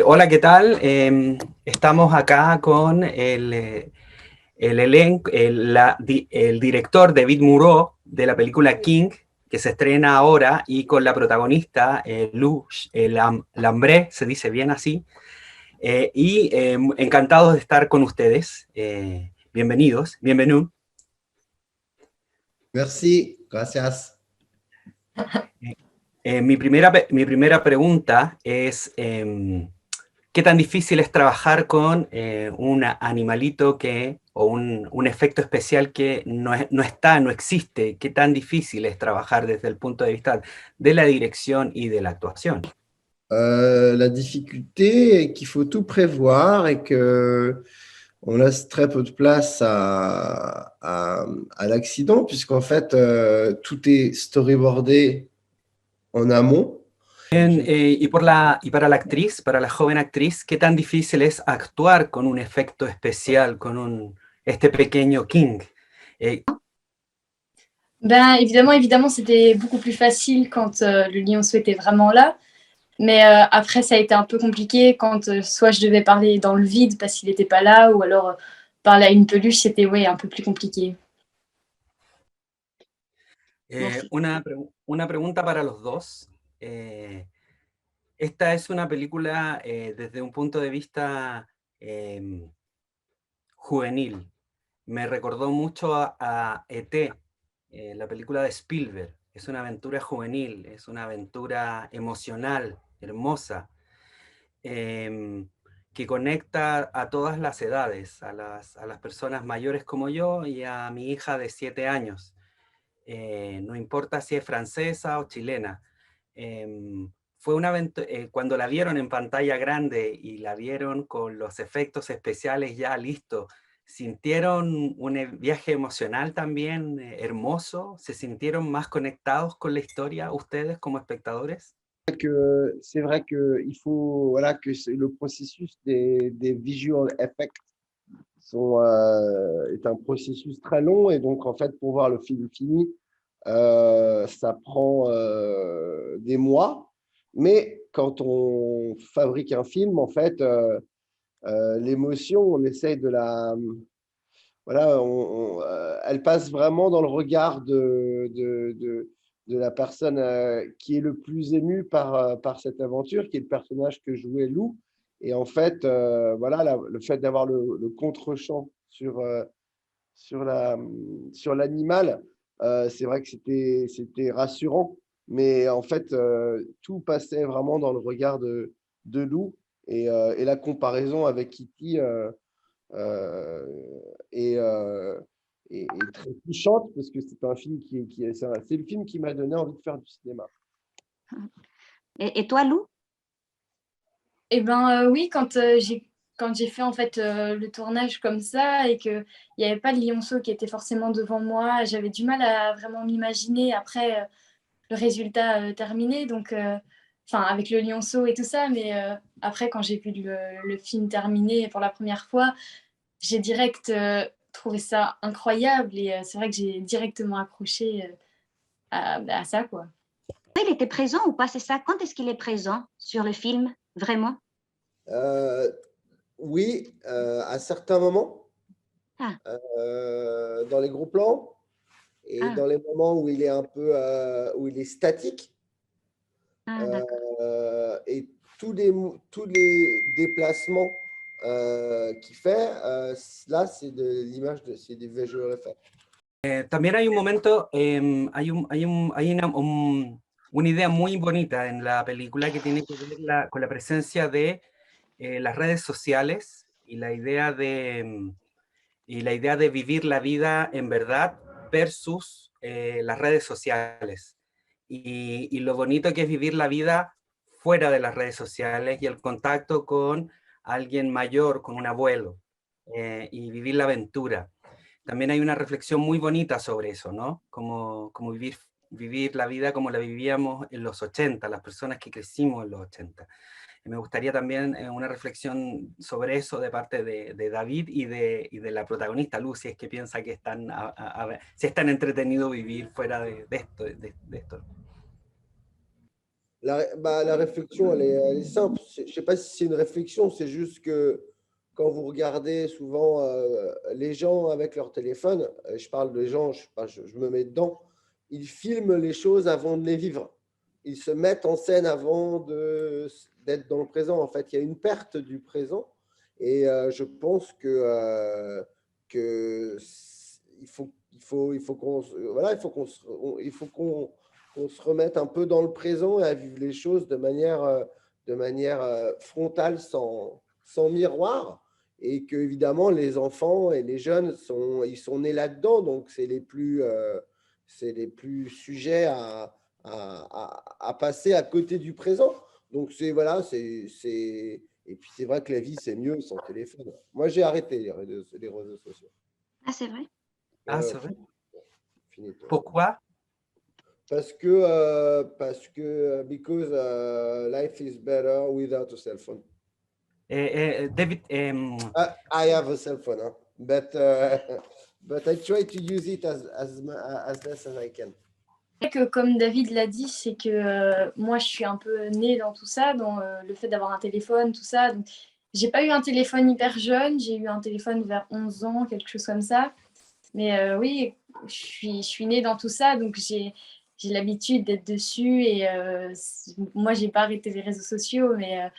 Hola, ¿qué tal? Estamos acá con el elenco, el director David Moreau de la película King, que se estrena ahora, y con la protagonista Lou Lambré, se dice bien así, encantados de estar con ustedes. Bienvenidos, bienvenido. Merci, gracias. Mi primera pregunta es, ¿qué tan difícil es trabajar con un animalito o un efecto especial que no está, no existe? ¿Qué tan difícil es trabajar desde el punto de vista de la dirección y de la actuación? La difficulté est qu'il faut tout prévoir et que on laisse très peu de place à l'accident, puisqu'en fait, tout est storyboardé en amont. Y para la actriz, para la joven actriz, ¿qué tan difícil es actuar con un efecto especial, con este pequeño King? Eh, Ben, évidemment, c'était beaucoup plus facile quand le lionceau était vraiment là. Mais après, ça a été un peu compliqué quand soit je devais parler dans le vide parce qu'il n'était pas là, ou alors parler à une peluche, c'était ouais, un peu plus compliqué. una pregunta para los dos. Esta es una película desde un punto de vista juvenil. Me recordó mucho a E.T., la película de Spielberg. Es una aventura juvenil, es una aventura emocional, hermosa, que conecta a todas las edades, a las personas mayores como yo y a mi hija de 7 años. No importa si es francesa o chilena. Fue una cuando la vieron en pantalla grande y la vieron con los efectos especiales ya listos, ¿sintieron un viaje emocional también hermoso? ¿Se sintieron más conectados con la historia ustedes como espectadores? C'est vrai qu'il faut voilà, que le processus des visual effects est un processus très long, et donc en fait, pour voir le film fini, ça prend des mois. Mais quand on fabrique un film, en fait, l'émotion, on essaye de la... Voilà, elle passe vraiment dans le regard de la personne qui est le plus émue par cette aventure, qui est le personnage que jouait Lou. Et en fait, voilà, le fait d'avoir le contre-champ sur l'animal, c'est vrai que c'était rassurant, mais en fait, tout passait vraiment dans le regard de Lou, et la comparaison avec Kitty euh, est, euh, est très touchante, parce que c'est un film c'est le film qui m'a donné envie de faire du cinéma. Et toi, Lou? Et ben oui, quand j'ai fait en fait le tournage comme ça et qu'il n'y avait pas de lionceau qui était forcément devant moi, j'avais du mal à vraiment m'imaginer après le résultat terminé. Donc, enfin, avec le lionceau et tout ça, mais après, quand j'ai vu le film terminé pour la première fois, j'ai direct trouvé ça incroyable et c'est vrai que j'ai directement accroché à ça, quoi. Il était présent ou pas, c'est ça? Quand est-ce qu'il est présent sur le film, vraiment? Oui, à certains moments, Ah. dans les gros plans, et dans les moments où il est un peu où il est statique. Et tous les déplacements qu'il fait, là, c'est de l'image, c'est des visual effects. También hay un momento, una idea muy bonita en la película que tiene que ver con la presencia de las redes sociales y la idea de vivir la vida en verdad versus las redes sociales. Y lo bonito que es vivir la vida fuera de las redes sociales y el contacto con alguien mayor, con un abuelo, y vivir la aventura. También hay una reflexión muy bonita sobre eso, ¿no? Como vivir la vida como la vivíamos en los 80, las personas que crecimos en los 80. Me gustaría también una reflexión sobre eso de parte de David y de la protagonista Lucy, es que piensa que si es tan entretenido vivir fuera de esto. La réflexion, elle est simple. Je ne sais pas si c'est une réflexion, c'est juste que quand vous regardez souvent les gens avec leur téléphone, je parle de gens, je me mets dedans, ils filment les choses avant de les vivre. Ils se mettent en scène avant d'être dans le présent. En fait, il y a une perte du présent et je pense que il faut qu'on voilà, il faut qu'on se remette un peu dans le présent et à vivre les choses de manière frontale, sans miroir. Et que, évidemment, les enfants et les jeunes, ils sont nés là-dedans, donc c'est les plus sujets à passer à côté du présent. Donc, voilà, et puis c'est vrai que la vie, c'est mieux sans téléphone. Moi, j'ai arrêté les réseaux sociaux. Ah, c'est vrai. Ah, c'est vrai. Finito. Pourquoi? Parce que because life is better without a cell phone. David, I have a cell phone, huh? But I try to use it as less as I can. Que comme David l'a dit, c'est que moi je suis un peu née dans tout ça, dans le fait d'avoir un téléphone, tout ça. Donc, j'ai pas eu un téléphone hyper jeune, j'ai eu un téléphone vers 11 ans, quelque chose comme ça. Mais oui, je suis née dans tout ça, donc j'ai l'habitude d'être dessus et moi j'ai pas arrêté les réseaux sociaux, mais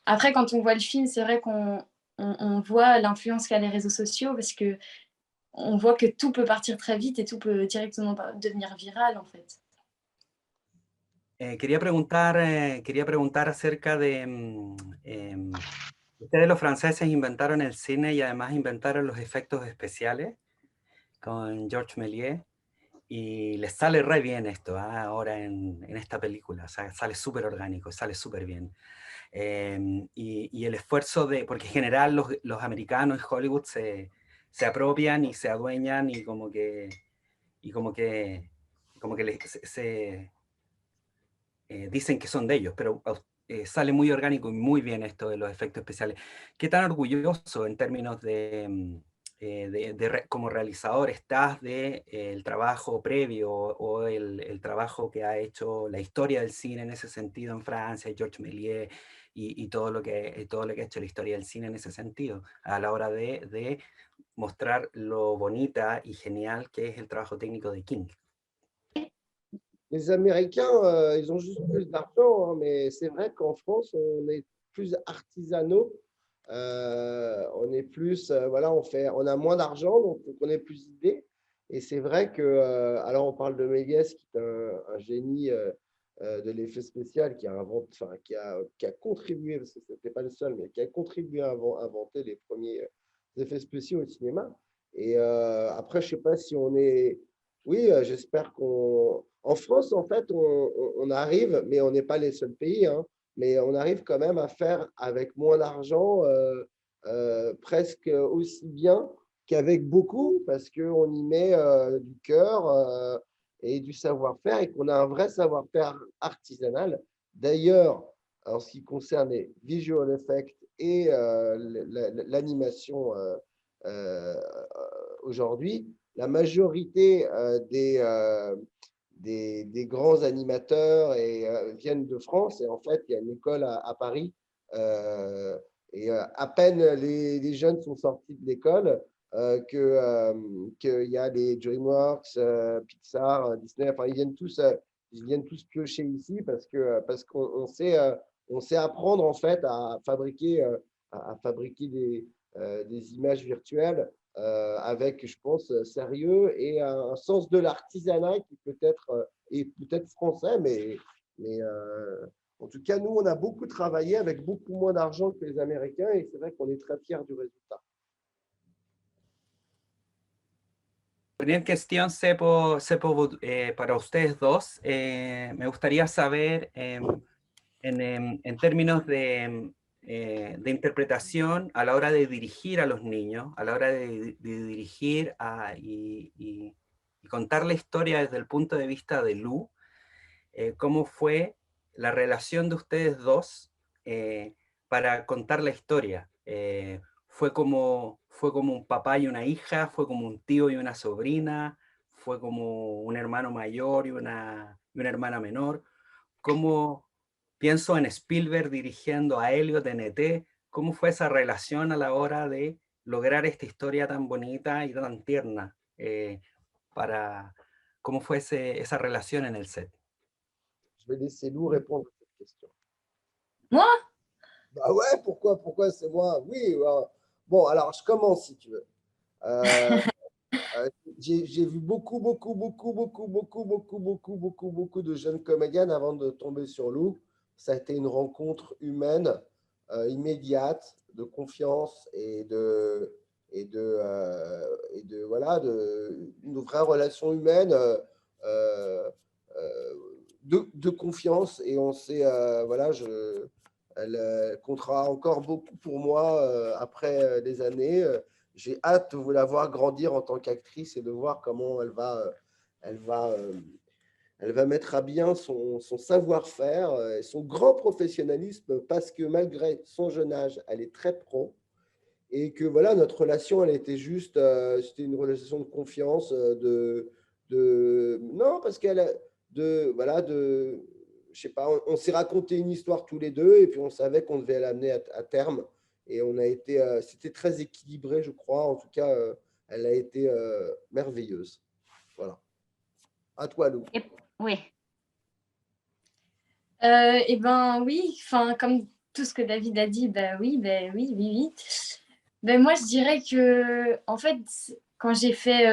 après quand on voit le film, c'est vrai qu'on voit l'influence qu'a les réseaux sociaux parce que on voit que tout peut partir très vite et tout peut directement devenir viral en fait. quería preguntar acerca de... ustedes los franceses inventaron el cine y además inventaron los efectos especiales con Georges Méliès y les sale re bien esto, ¿eh? Ahora en esta película, o sea, sale súper orgánico, sale súper bien. Y el esfuerzo de, porque en general los americanos y Hollywood se apropian y se adueñan y como que dicen que son de ellos, pero sale muy orgánico y muy bien esto de los efectos especiales. ¿Qué tan orgulloso en términos como realizador estás del trabajo previo o el trabajo que ha hecho la historia del cine en ese sentido en Francia, Georges Méliès y todo lo que ha hecho la historia del cine en ese sentido, a la hora de mostrar lo bonita y genial que es el trabajo técnico de King? Les Américains, ils ont juste plus d'argent, hein, mais c'est vrai qu'en France, on est plus artisanaux. On est plus, voilà, on a moins d'argent, donc on a plus d'idées. Et c'est vrai que, alors on parle de Méliès, qui est un génie de l'effet spécial, qui a contribué, parce que ce n'était pas le seul, mais qui a contribué à inventer les premiers effets spéciaux au cinéma. Et après, je ne sais pas si on est... Oui, j'espère qu'on... En France, en fait, on arrive, mais on n'est pas les seuls pays, hein, mais on arrive quand même à faire avec moins d'argent presque aussi bien qu'avec beaucoup, parce qu'on y met du cœur et du savoir-faire et qu'on a un vrai savoir-faire artisanal. D'ailleurs, en ce qui concerne les visual effects et l'animation aujourd'hui, la majorité des grands animateurs viennent de France. Et en fait, il y a une école à Paris. Et à peine les jeunes sont sortis de l'école qu'il y a les DreamWorks, Pixar, Disney. Enfin, ils viennent tous piocher ici parce qu'on sait apprendre en fait à fabriquer des images virtuelles avec, je pense, sérieux et un sens de l'artisanat qui peut-être est peut-être français, mais en tout cas, nous, on a beaucoup travaillé avec beaucoup moins d'argent que les Américains et c'est vrai qu'on est très fiers du résultat. La primera cuestión, para ustedes dos, me gustaría saber en términos de interpretación a la hora de dirigir a los niños, a la hora de dirigir y contar la historia desde el punto de vista de Lou, cómo fue la relación de ustedes dos para contar la historia. Fue como un papá y una hija, fue como un tío y una sobrina, fue como un hermano mayor y una hermana menor. ¿Cómo pienso en Spielberg dirigiendo a Elliot en ET. ¿Cómo fue esa relación a la hora de lograr esta historia tan bonita y tan tierna? ¿Cómo fue esa relación en el set? Je vais laisser Lou répondre à cette question. Moi? Bah ouais, pourquoi c'est moi? Oui, ouais. Bon, alors je commence si tu veux. Euh, j'ai vu beaucoup de jeunes comédiennes avant de tomber sur Lou. Ça a été une rencontre humaine, immédiate, de confiance voilà, une vraie relation humaine de confiance. Et on sait, voilà, elle comptera encore beaucoup pour moi après des années. J'ai hâte de vous la voir grandir en tant qu'actrice et de voir comment elle va mettre à bien son savoir-faire et son grand professionnalisme, parce que malgré son jeune âge, elle est très pro. Et que voilà, notre relation, elle était juste, c'était une relation de confiance, non, parce qu'elle, voilà, je sais pas, on s'est raconté une histoire tous les deux, et puis on savait qu'on devait l'amener à terme. Et on a été, c'était très équilibré, je crois. En tout cas, elle a été merveilleuse. Voilà. À toi, Lou. Oui. Eh ben oui, enfin, comme tout ce que David a dit, ben oui, oui. Ben moi, je dirais que, en fait, quand j'ai fait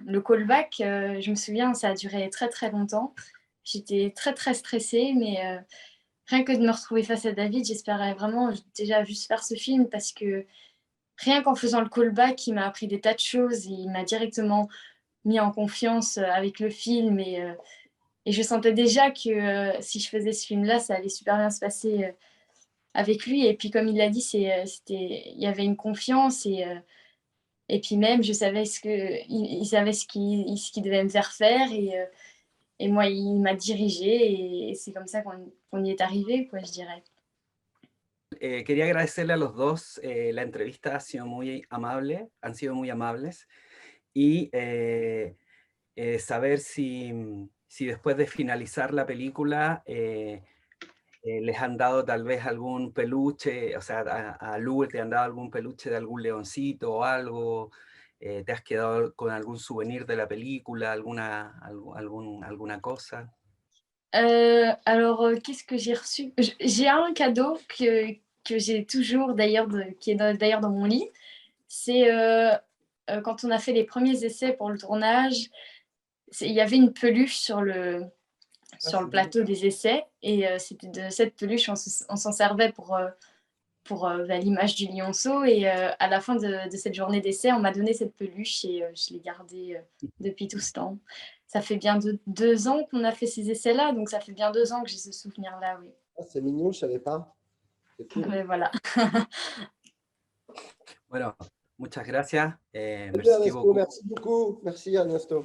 le callback, je me souviens, ça a duré très très longtemps. J'étais très très stressée, mais rien que de me retrouver face à David, j'espérais vraiment déjà juste faire ce film, parce que rien qu'en faisant le callback, il m'a appris des tas de choses, il m'a directement mis en confiance avec le film, et je sentais déjà que si je faisais ce film-là, ça allait super bien se passer avec lui. Et puis, comme il l'a dit, il y avait une confiance, et puis même, je savais il savait ce qu'il devait me faire faire, et moi, il m'a dirigée, et c'est comme ça qu'on y est arrivé, quoi, je dirais. Quería agradecerle a los dos. La entrevista ha sido muy amable, han sido muy amables, y saber si después de finalizar la película les han dado tal vez algún peluche, o sea, a Lu te han dado algún peluche de algún leoncito o algo, te has quedado con algún souvenir de la película, alguna cosa. Alors, qu'est-ce que j'ai reçu? J'ai un cadeau que j'ai toujours, d'ailleurs, qui est d'ailleurs dans mon lit. C'est quand on a fait les premiers essais pour le tournage, il y avait une peluche sur le plateau des essais, et c'était de cette peluche, on s'en servait pour l'image du lionceau, et à la fin de cette journée d'essai, on m'a donné cette peluche, et je l'ai gardée depuis tout ce temps. Ça fait bien 2 ans qu'on a fait ces essais-là, donc ça fait bien 2 ans que j'ai ce souvenir-là, oui. Oh, c'est mignon, je ne savais pas. C'est cool. Mais voilà. Bueno, muchas gracias. Très bien, Ernesto, merci beaucoup. Merci, Ernesto.